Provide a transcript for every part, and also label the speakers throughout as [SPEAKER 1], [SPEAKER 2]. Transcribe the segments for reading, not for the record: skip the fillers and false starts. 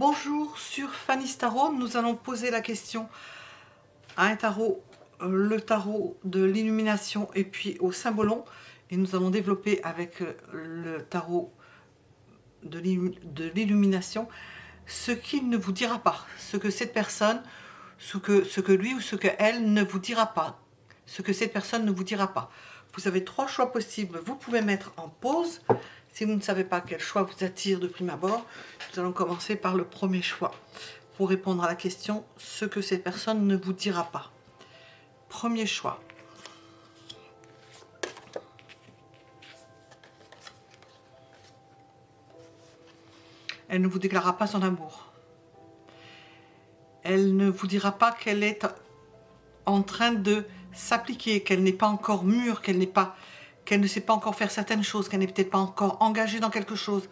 [SPEAKER 1] Bonjour, sur Fanny's Tarot, nous allons poser la question à un tarot, le tarot de l'illumination et puis au symbolon. Et nous allons développer avec le tarot de l'illumination ce qu'il ne vous dira pas, ce que cette personne, ce que lui ou ce qu'elle ne vous dira pas, ce que cette personne ne vous dira pas. Vous avez 3 choix possibles, vous pouvez mettre en pause. Si vous ne savez pas quel choix vous attire de prime abord, nous allons commencer par le premier choix pour répondre à la question « Ce que cette personne ne vous dira pas ». Premier choix. Elle ne vous déclarera pas son amour. Elle ne vous dira pas qu'elle est en train de s'appliquer, qu'elle n'est pas encore mûre, qu'elle ne sait pas encore faire certaines choses, qu'elle n'est peut-être pas encore engagée dans quelque chose.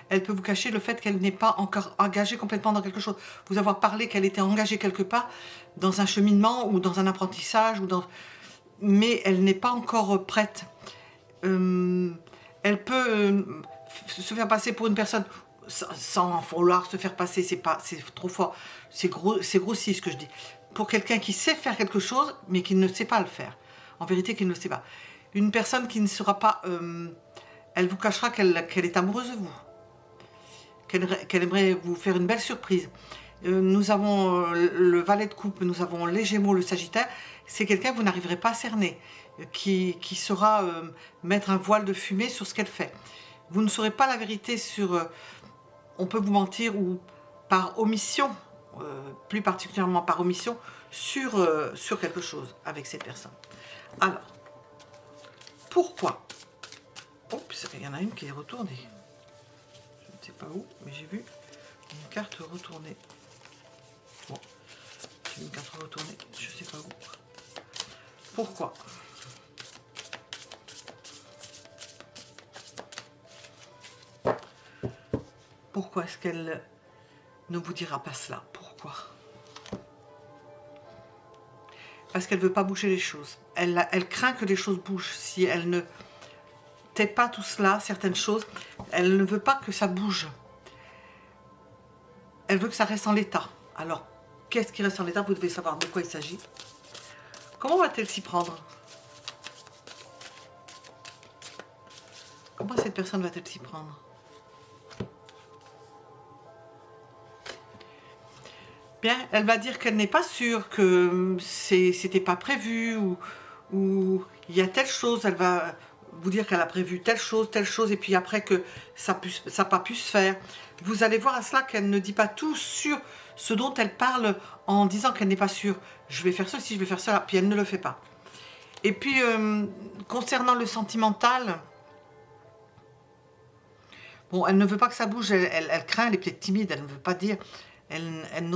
[SPEAKER 1] Elle peut vous cacher le fait qu'elle n'est pas encore engagée complètement dans quelque chose. Vous avoir parlé qu'elle était engagée quelque part, dans un cheminement ou dans un apprentissage, mais elle n'est pas encore prête. Elle peut se faire passer pour une personne sans vouloir se faire passer, c'est trop fort, c'est grossi ce que je dis. Pour quelqu'un qui sait faire quelque chose, mais qui ne sait pas le faire. En vérité, qui ne le sait pas. Une personne qui ne sera pas... elle vous cachera qu'elle est amoureuse de vous. Qu'elle aimerait vous faire une belle surprise. Nous avons le valet de coupe, nous avons les gémeaux, le sagittaire. C'est quelqu'un que vous n'arriverez pas à cerner. Qui saura mettre un voile de fumée sur ce qu'elle fait. Vous ne saurez pas la vérité sur... on peut vous mentir ou par omission, plus particulièrement par omission, sur quelque chose avec cette personne. Alors, pourquoi? Oups, il y en a une qui est retournée. Je ne sais pas où, mais j'ai vu une carte retournée. Bon, j'ai une carte retournée, je ne sais pas où. Pourquoi? Pourquoi est-ce qu'elle ne vous dira pas cela? Pourquoi? Parce qu'elle ne veut pas bouger les choses. Elle craint que les choses bougent. Si elle ne tait pas tout cela, certaines choses, elle ne veut pas que ça bouge. Elle veut que ça reste en l'état. Alors, qu'est-ce qui reste en l'état? Vous devez savoir de quoi il s'agit. Comment va-t-elle s'y prendre? Comment cette personne va-t-elle s'y prendre? Bien, elle va dire qu'elle n'est pas sûre, que c'était pas prévu, ou il y a telle chose, elle va vous dire qu'elle a prévu telle chose, et puis après que ça n'a pas pu se faire. Vous allez voir à cela qu'elle ne dit pas tout sur ce dont elle parle en disant qu'elle n'est pas sûre. Je vais faire ceci, je vais faire cela, puis elle ne le fait pas. Et puis, concernant le sentimental, bon, elle ne veut pas que ça bouge, elle craint, elle est peut-être timide, elle ne veut pas dire... Elle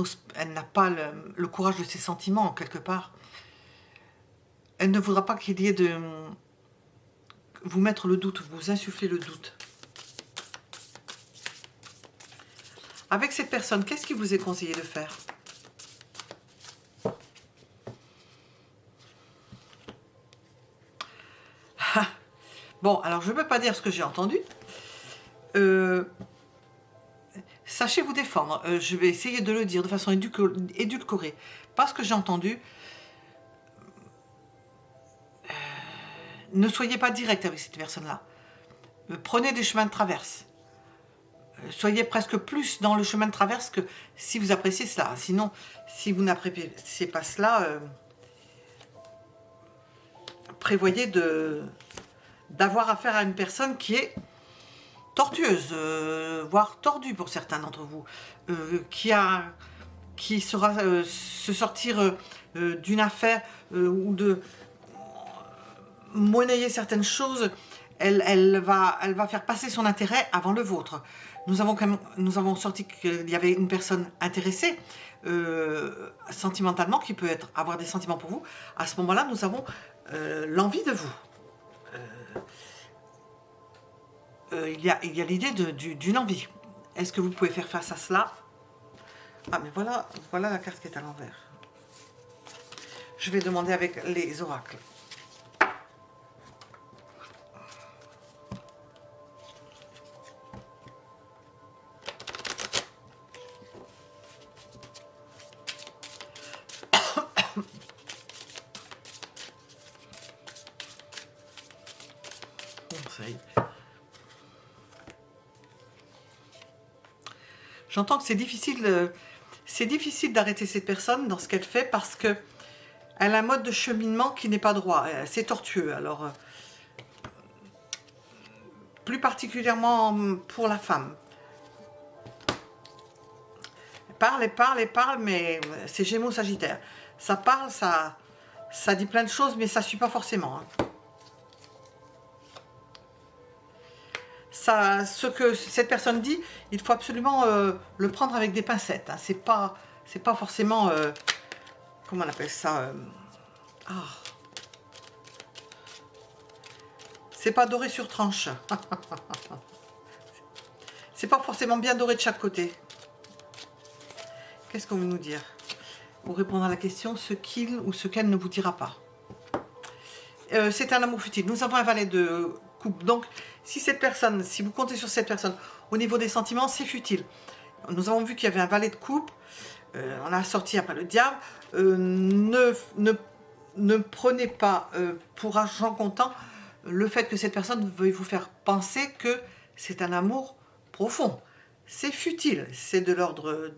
[SPEAKER 1] n'a pas le courage de ses sentiments, quelque part. Elle ne voudra pas qu'il y ait de... vous mettre le doute, vous insuffler le doute. Avec cette personne, qu'est-ce qui vous est conseillé de faire? Bon, alors je ne peux pas dire ce que j'ai entendu. Sachez vous défendre. Je vais essayer de le dire de façon édulcorée. Parce que j'ai entendu, ne soyez pas direct avec cette personne-là. Prenez des chemins de traverse. Soyez presque plus dans le chemin de traverse que si vous appréciez cela. Sinon, si vous n'appréciez pas cela, prévoyez d'avoir affaire à une personne qui est tortueuse, voire tordue pour certains d'entre vous, qui saura se sortir d'une affaire ou de monnayer certaines choses. Elle va faire passer son intérêt avant le vôtre. Nous avons sorti qu'il y avait une personne intéressée sentimentalement qui peut avoir des sentiments pour vous. À ce moment-là, nous avons l'envie de vous. Il y a l'idée d'une envie. Est-ce que vous pouvez faire face à cela? Ah, mais voilà la carte qui est à l'envers. Je vais demander avec les oracles. arrive. J'entends que c'est difficile d'arrêter cette personne dans ce qu'elle fait parce que elle a un mode de cheminement qui n'est pas droit. C'est tortueux. Alors, plus particulièrement pour la femme. Elle parle, mais c'est Gémeaux Sagittaire. Ça parle, ça dit plein de choses, mais ça ne suit pas forcément. Ce que cette personne dit, il faut absolument le prendre avec des pincettes. C'est pas forcément... comment on appelle ça c'est pas doré sur tranche. C'est pas forcément bien doré de chaque côté. Qu'est-ce qu'on veut nous dire? Pour répondre à la question, ce qu'il ou ce qu'elle ne vous dira pas. C'est un amour futile. Nous avons un valet de coupe. Donc, si vous comptez sur cette personne, au niveau des sentiments, c'est futile. Nous avons vu qu'il y avait un valet de coupe. On a sorti après le diable. Ne prenez pas pour argent comptant le fait que cette personne veuille vous faire penser que c'est un amour profond. C'est futile. C'est de l'ordre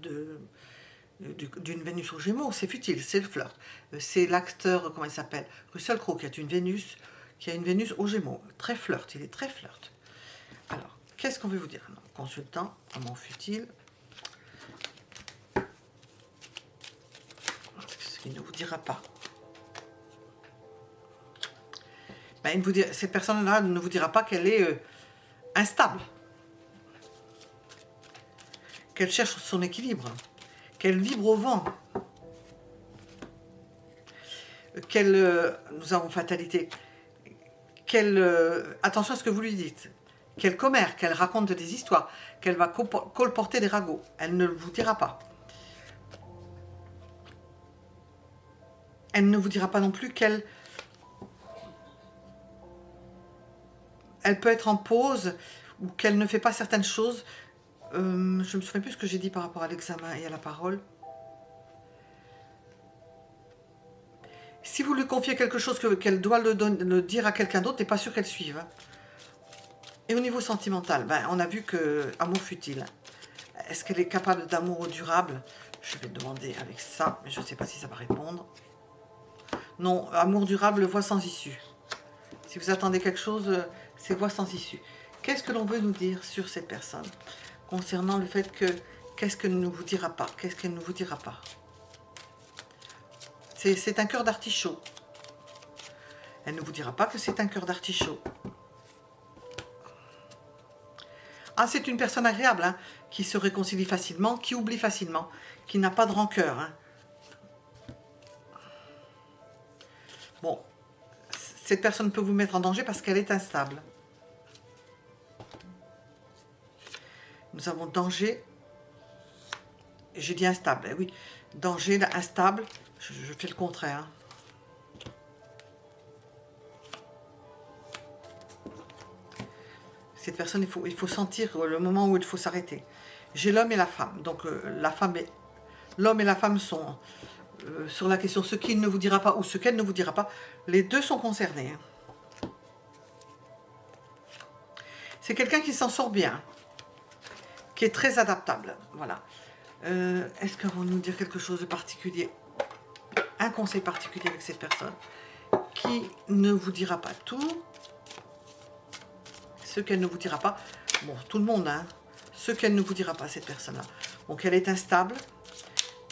[SPEAKER 1] d'une Vénus au Gémeaux, c'est futile, c'est le flirt. C'est l'acteur, comment il s'appelle, Russell Crowe, qui a une Vénus au Gémeaux. Très flirt, il est très flirt. Alors, qu'est-ce qu'on veut vous dire? Non, consultant, amour futile. Ce qu'il ne vous dira pas. Ben, cette personne-là ne vous dira pas qu'elle est instable. Qu'elle cherche son équilibre. Qu'elle vibre au vent. Nous avons fatalité. Attention à ce que vous lui dites. Qu'elle commère, qu'elle raconte des histoires, qu'elle va colporter des ragots. Elle ne vous dira pas. Elle ne vous dira pas non plus qu'elle peut être en pause ou qu'elle ne fait pas certaines choses. Je ne me souviens plus ce que j'ai dit par rapport à l'examen et à la parole. Si vous lui confiez quelque chose qu'elle doit le dire à quelqu'un d'autre, n'est pas sûr qu'elle suive. Et au niveau sentimental, on a vu que amour futile. Est-ce qu'elle est capable d'amour durable? Je vais demander avec ça, mais je ne sais pas si ça va répondre. Non, amour durable, voie sans issue. Si vous attendez quelque chose, c'est voie sans issue. Qu'est-ce que l'on veut nous dire sur cette personne concernant le fait que, qu'est-ce qu'elle ne vous dira pas? Qu'est-ce qu'elle ne vous dira pas? C'est un cœur d'artichaut. Elle ne vous dira pas que c'est un cœur d'artichaut. Ah, c'est une personne agréable, hein, qui se réconcilie facilement, qui oublie facilement, qui n'a pas de rancœur. Hein. Bon, cette personne peut vous mettre en danger parce qu'elle est instable. Nous avons danger, j'ai dit instable, eh oui, danger, instable, je fais le contraire. Hein. Cette personne, il faut sentir le moment où il faut s'arrêter. J'ai l'homme et la femme, donc l'homme et la femme sont sur la question ce qu'il ne vous dira pas ou ce qu'elle ne vous dira pas, les deux sont concernés. Hein. C'est quelqu'un qui s'en sort bien, qui est très adaptable, voilà. Est-ce qu'on va nous dire quelque chose de particulier? Un conseil particulier avec cette personne qui ne vous dira pas tout, ce qu'elle ne vous dira pas, bon, tout le monde, hein, ce qu'elle ne vous dira pas, cette personne-là. Donc, elle est instable,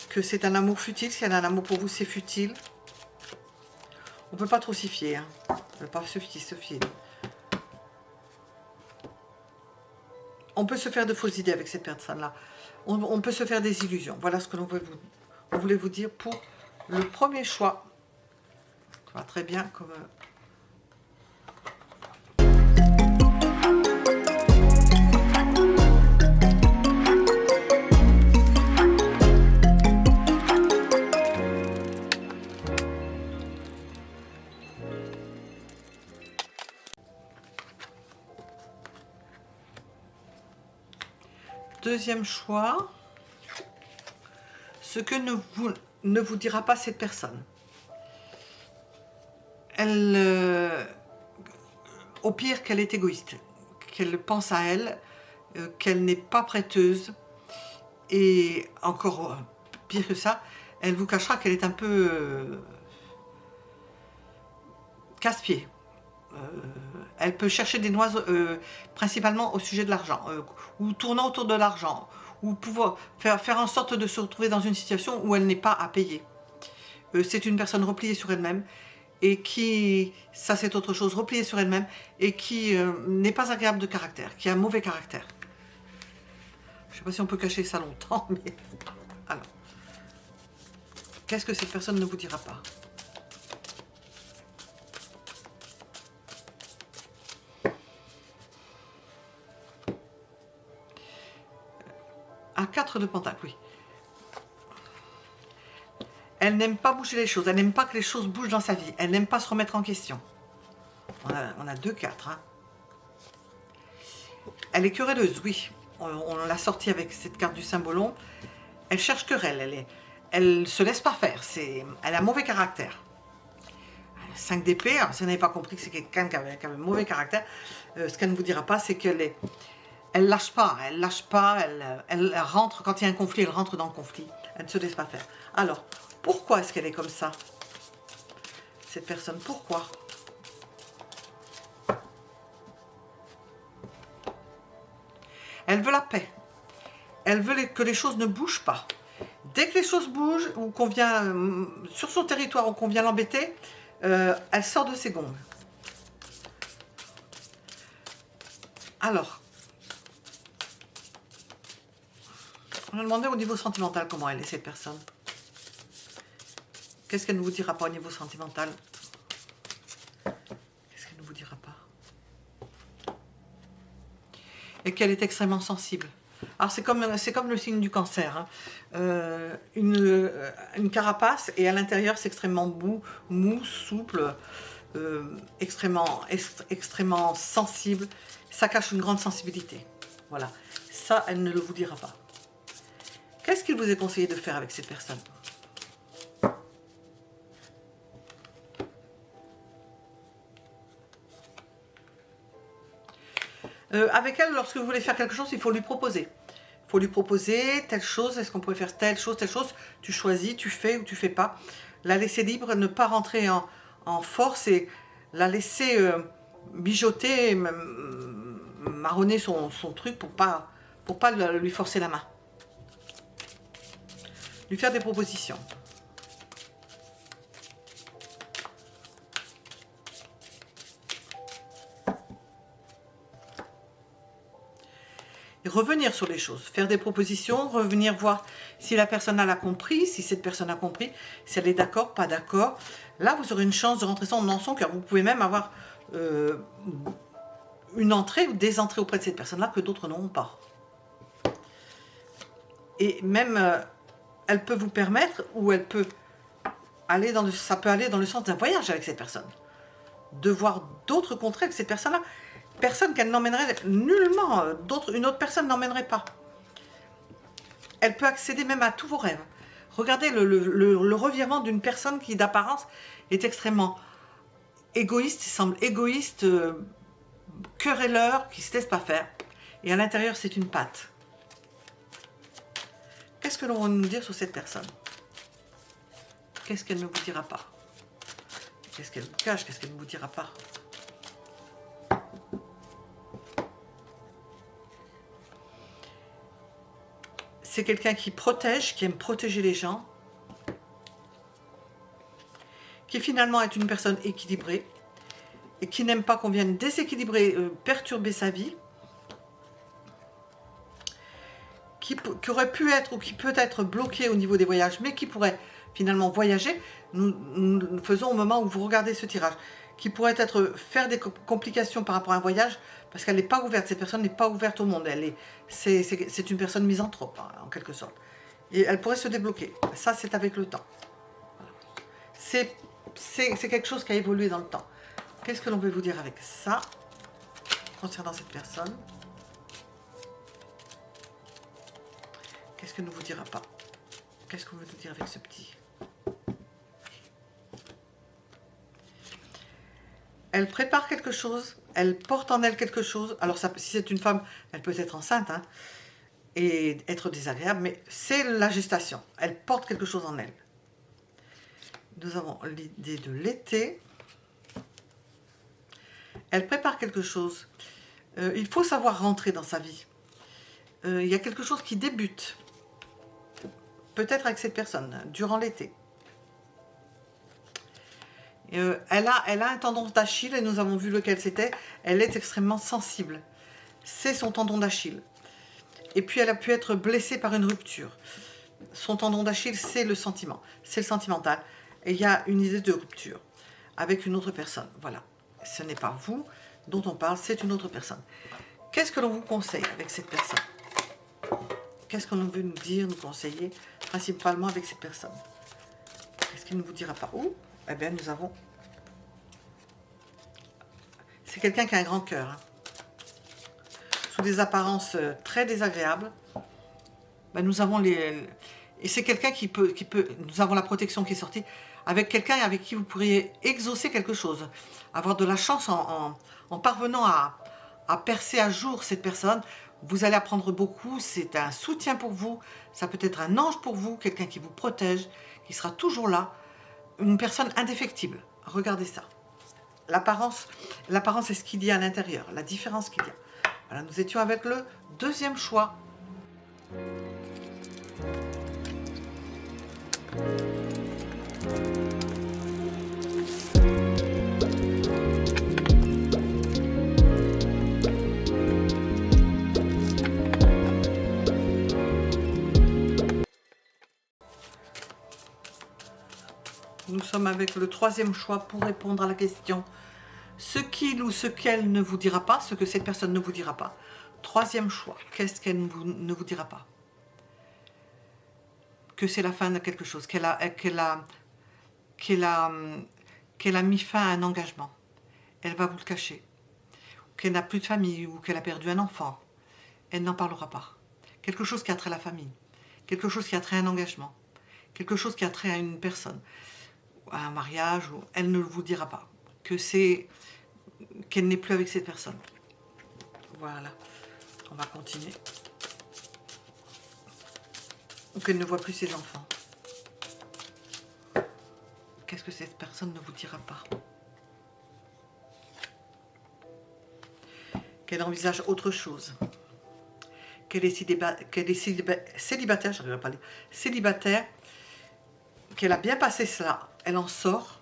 [SPEAKER 1] que c'est un amour futile, si elle a un amour pour vous, c'est futile. On ne peut pas trop s'y fier, hein. On ne peut pas se fier. On peut se faire de fausses idées avec cette personne-là. On peut se faire des illusions. Voilà ce que l'on voulait vous dire pour le premier choix. Ça va très bien comme... Deuxième choix, ce que ne vous dira pas cette personne. au pire qu'elle est égoïste, qu'elle pense à elle, qu'elle n'est pas prêteuse, et encore pire que ça, elle vous cachera qu'elle est un peu casse-pied. Elle peut chercher des noises principalement au sujet de l'argent, ou tournant autour de l'argent, ou pouvoir faire en sorte de se retrouver dans une situation où elle n'est pas à payer. C'est une personne repliée sur elle-même, et qui, ça c'est autre chose, repliée sur elle-même, et qui n'est pas agréable de caractère, qui a un mauvais caractère. Je ne sais pas si on peut cacher ça longtemps, mais... Alors, qu'est-ce que cette personne ne vous dira pas? Un 4 de pentacle, oui. Elle n'aime pas bouger les choses, elle n'aime pas que les choses bougent dans sa vie, elle n'aime pas se remettre en question. On a 2-4. Hein. Elle est querelleuse, oui. On l'a sortie avec cette carte du symbolon. Elle cherche querelle, elle se laisse pas faire, elle a un mauvais caractère. 5 d'épée, si vous n'avez pas compris que c'est quelqu'un qui avait un mauvais caractère, ce qu'elle ne vous dira pas, c'est qu'elle lâche pas, elle rentre, quand il y a un conflit, elle rentre dans le conflit, elle ne se laisse pas faire. Alors, pourquoi est-ce qu'elle est comme ça, cette personne? Pourquoi? Elle veut la paix. Elle veut que les choses ne bougent pas. Dès que les choses bougent, ou qu'on vient sur son territoire, ou qu'on vient l'embêter, elle sort de ses gonds. Alors, on va demander au niveau sentimental comment elle est, cette personne. Qu'est-ce qu'elle ne vous dira pas au niveau sentimental? Qu'est-ce qu'elle ne vous dira pas? Et qu'elle est extrêmement sensible. Alors c'est comme le signe du cancer. Hein. Une carapace, et à l'intérieur c'est extrêmement mou, souple, extrêmement sensible. Ça cache une grande sensibilité. Voilà. Ça, elle ne le vous dira pas. Qu'est-ce qu'il vous est conseillé de faire avec cette personne? Avec elle, lorsque vous voulez faire quelque chose, il faut lui proposer. Il faut lui proposer telle chose, est-ce qu'on pourrait faire telle chose, tu choisis, tu fais ou tu fais pas. La laisser libre, ne pas rentrer en force, et la laisser mijoter, marronner son truc pour pas lui forcer la main. Lui faire des propositions. Et revenir sur les choses, faire des propositions, revenir voir si la personne l'a compris, si cette personne a compris, si elle est d'accord, pas d'accord. Là, vous aurez une chance de rentrer ça dans son cœur. Vous pouvez même avoir une entrée ou des entrées auprès de cette personne-là que d'autres n'auront pas. Et même, elle peut vous permettre, ou elle peut aller ça peut aller dans le sens d'un voyage avec cette personne. De voir d'autres contrées avec cette personne-là. Personne qu'elle n'emmènerait nullement, une autre personne n'emmènerait pas. Elle peut accéder même à tous vos rêves. Regardez le revirement d'une personne qui d'apparence est extrêmement égoïste, il semble égoïste, querelleur, qui ne se laisse pas faire. Et à l'intérieur, c'est une patte. Qu'est-ce que l'on va nous dire sur cette personne? Qu'est-ce qu'elle ne vous dira pas? Qu'est-ce qu'elle vous cache? Qu'est-ce qu'elle ne vous dira pas? C'est quelqu'un qui protège, qui aime protéger les gens, qui finalement est une personne équilibrée et qui n'aime pas qu'on vienne déséquilibrer, perturber sa vie, qui aurait pu être ou qui peut être bloqué au niveau des voyages, mais qui pourrait finalement voyager. Nous faisons au moment où vous regardez ce tirage, qui pourrait faire des complications par rapport à un voyage, parce qu'elle n'est pas ouverte, cette personne n'est pas ouverte au monde, c'est une personne misanthrope, hein, en quelque sorte. Et elle pourrait se débloquer. Ça, c'est avec le temps. Voilà. C'est quelque chose qui a évolué dans le temps. Qu'est-ce que l'on veut vous dire avec ça, concernant cette personne? Qu'est-ce qu'elle ne vous dira pas? Qu'est-ce qu'on veut nous dire avec ce petit? Elle prépare quelque chose, Elle porte en elle quelque chose. Alors, ça, si c'est une femme, elle peut être enceinte hein, et être désagréable, mais c'est la gestation. Elle porte quelque chose en elle. Nous avons l'idée de l'été. Elle prépare quelque chose. Il faut savoir rentrer dans sa vie. Il y a quelque chose qui débute. Peut-être avec cette personne, durant l'été. Elle a un tendon d'Achille, et nous avons vu lequel c'était. Elle est extrêmement sensible. C'est son tendon d'Achille. Et puis elle a pu être blessée par une rupture. Son tendon d'Achille, c'est le sentiment. C'est le sentimental. Et il y a une idée de rupture avec une autre personne. Voilà. Ce n'est pas vous dont on parle, c'est une autre personne. Qu'est-ce que l'on vous conseille avec cette personne? Qu'est-ce qu'on veut nous dire, nous conseiller, principalement avec cette personne? Qu'est-ce qu'il ne vous dira pas? Où? Eh bien, nous avons... C'est quelqu'un qui a un grand cœur. Hein. Sous des apparences très désagréables, ben, nous avons les... Et c'est quelqu'un qui peut... Nous avons la protection qui est sortie, avec quelqu'un avec qui vous pourriez exaucer quelque chose. Avoir de la chance en parvenant à percer à jour cette personne. Vous allez apprendre beaucoup, c'est un soutien pour vous, ça peut être un ange pour vous, quelqu'un qui vous protège, qui sera toujours là. Une personne indéfectible. Regardez ça. L'apparence est ce qu'il y a à l'intérieur, la différence qu'il y a. Voilà, nous étions avec le deuxième choix. Nous sommes avec le troisième choix pour répondre à la question. Ce qu'il ou ce qu'elle ne vous dira pas, ce que cette personne ne vous dira pas. Troisième choix, qu'est-ce qu'elle ne vous dira pas? Que c'est la fin de quelque chose, qu'elle a mis fin à un engagement. Elle va vous le cacher. Qu'elle n'a plus de famille ou qu'elle a perdu un enfant. Elle n'en parlera pas. Quelque chose qui a trait à la famille. Quelque chose qui a trait à un engagement. Quelque chose qui a trait à une personne. À un mariage, ou elle ne vous dira pas que c'est qu'elle n'est plus avec cette personne. Voilà, on va continuer. Ou qu'elle ne voit plus ses enfants. Qu'est-ce que cette personne ne vous dira pas? Qu'elle envisage autre chose. Qu'elle est célibataire, j'arriverai pas à dire, célibataire, qu'elle a bien passé cela, elle en sort,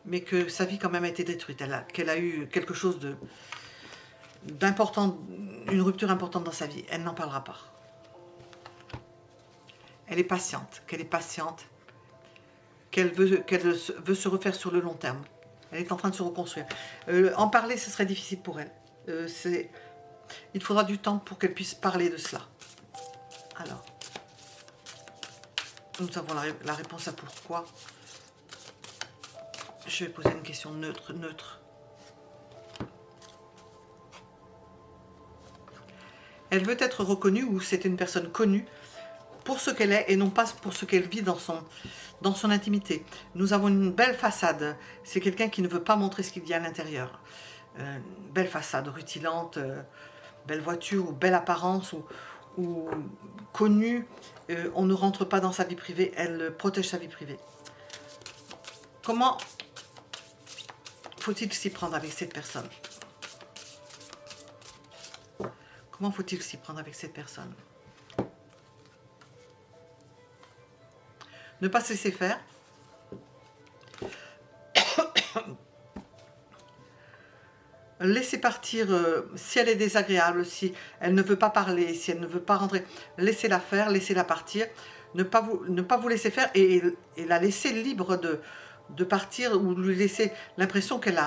[SPEAKER 1] mais que sa vie quand même a été détruite, qu'elle a eu quelque chose d'important, une rupture importante dans sa vie, elle n'en parlera pas. Elle est patiente, qu'elle veut se refaire sur le long terme, elle est en train de se reconstruire. En parler, ce serait difficile pour elle, il faudra du temps pour qu'elle puisse parler de cela. Alors, nous avons la réponse à pourquoi. Je vais poser une question neutre. Elle veut être reconnue, ou c'est une personne connue pour ce qu'elle est et non pas pour ce qu'elle vit dans son intimité. Nous avons une belle façade. C'est quelqu'un qui ne veut pas montrer ce qu'il y a à l'intérieur. Belle façade, rutilante, belle voiture, ou belle apparence, ou connue. On ne rentre pas dans sa vie privée, elle protège sa vie privée. Comment faut-il s'y prendre avec cette personne? Comment faut-il s'y prendre avec cette personne? Ne pas se laisser faire. Laisser partir si elle est désagréable, si elle ne veut pas parler, si elle ne veut pas rentrer. Laissez-la faire, laissez-la partir. Ne pas vous laisser faire et la laisser libre de partir, ou lui laisser l'impression qu'elle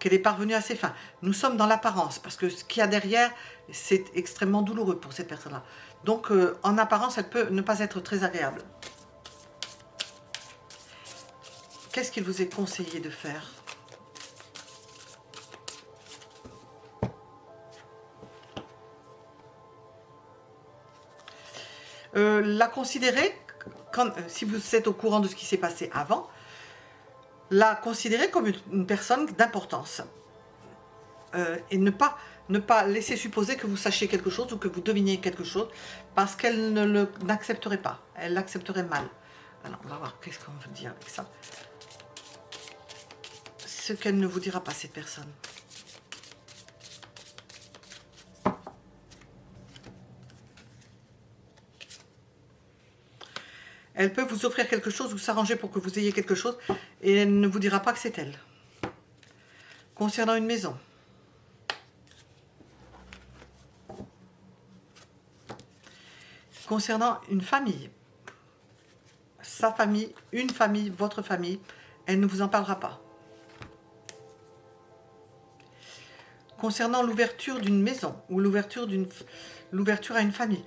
[SPEAKER 1] est parvenue à ses fins. Nous sommes dans l'apparence, parce que ce qu'il y a derrière, c'est extrêmement douloureux pour cette personne-là. Donc, en apparence, elle peut ne pas être très agréable. Qu'est-ce qu'il vous est conseillé de faire? La considérer, si vous êtes au courant de ce qui s'est passé avant, la considérer comme une personne d'importance. et ne pas laisser supposer que vous sachiez quelque chose ou que vous deviniez quelque chose, parce qu'elle n'accepterait pas, elle l'accepterait mal. Alors, on va voir qu'est-ce qu'on veut dire avec ça. Ce qu'elle ne vous dira pas, cette personne. Elle peut vous offrir quelque chose ou s'arranger pour que vous ayez quelque chose, et elle ne vous dira pas que c'est elle. Concernant une maison. Concernant une famille. Sa famille, une famille, votre famille, elle ne vous en parlera pas. Concernant l'ouverture d'une maison ou l'ouverture à une famille.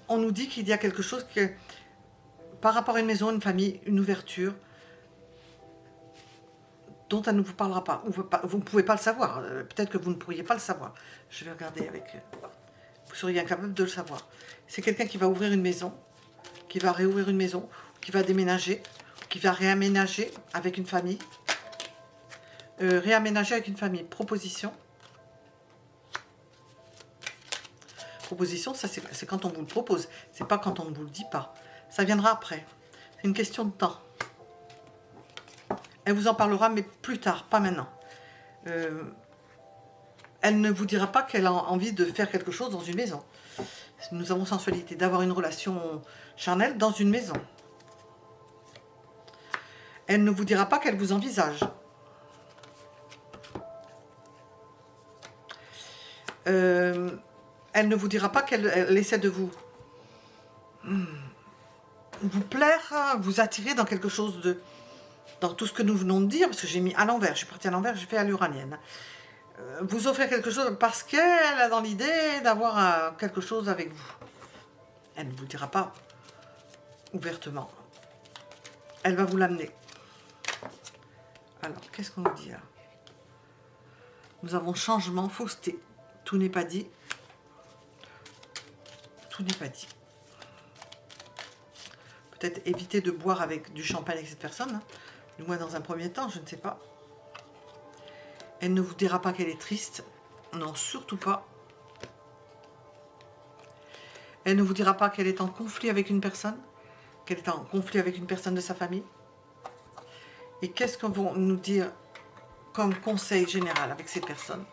[SPEAKER 1] On nous dit qu'il y a quelque chose que, par rapport à une maison, une famille, une ouverture, dont elle ne vous parlera pas. Vous ne pouvez pas le savoir. Peut-être que vous ne pourriez pas le savoir. Je vais regarder avec... Vous seriez incapable de le savoir. C'est quelqu'un qui va ouvrir une maison, qui va réouvrir une maison, qui va déménager, qui va réaménager avec une famille. Réaménager avec une famille. Proposition. Proposition, ça c'est quand on vous le propose. C'est pas quand on ne vous le dit pas. Ça viendra après. C'est une question de temps. Elle vous en parlera, mais plus tard, pas maintenant. Elle ne vous dira pas qu'elle a envie de faire quelque chose dans une maison. Nous avons sensualité, d'avoir une relation charnelle dans une maison. Elle ne vous dira pas qu'elle vous envisage. Elle ne vous dira pas qu'elle essaie de vous plaire, vous attirer dans quelque chose de... Dans tout ce que nous venons de dire, parce que j'ai mis à l'envers, je suis partie à l'envers, j'ai fait à l'uranienne. Vous offrir quelque chose parce qu'elle a dans l'idée d'avoir quelque chose avec vous. Elle ne vous le dira pas ouvertement. Elle va vous l'amener. Alors, qu'est-ce qu'on nous dit là? Nous avons changement, fausseté. Tout n'est pas dit. Tout n'est pas dit. Peut-être éviter de boire avec du champagne avec cette personne. Hein. Du moins dans un premier temps, je ne sais pas. Elle ne vous dira pas qu'elle est triste. Non, surtout pas. Elle ne vous dira pas qu'elle est en conflit avec une personne. Qu'elle est en conflit avec une personne de sa famille. Et qu'est-ce qu'on va nous dire comme conseil général avec ces personnes?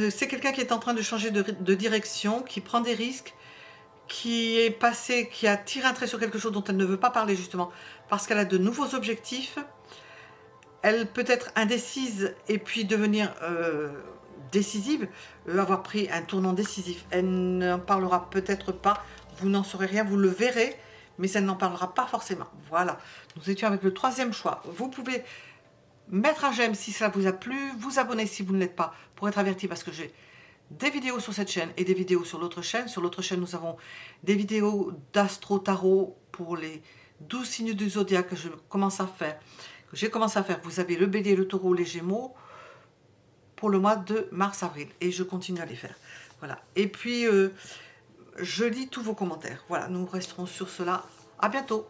[SPEAKER 1] C'est quelqu'un qui est en train de changer de direction, qui prend des risques, qui est passé, qui a tiré un trait sur quelque chose dont elle ne veut pas parler justement, parce qu'elle a de nouveaux objectifs. Elle peut être indécise et puis devenir décisive, avoir pris un tournant décisif. Elle n'en parlera peut-être pas, vous n'en saurez rien, vous le verrez, mais elle n'en parlera pas forcément. Voilà, nous étions avec le troisième choix. Vous pouvez mettre un j'aime si cela vous a plu, vous abonner si vous ne l'êtes pas, pour être averti parce que j'ai des vidéos sur cette chaîne et des vidéos sur l'autre chaîne. Sur l'autre chaîne, nous avons des vidéos d'astro-tarot pour les 12 signes du zodiaque que je commence à faire. J'ai commencé à faire, vous avez le bélier, le taureau, les gémeaux pour le mois de mars-avril et je continue à les faire. Voilà. Et puis, je lis tous vos commentaires. Voilà, nous resterons sur cela. À bientôt.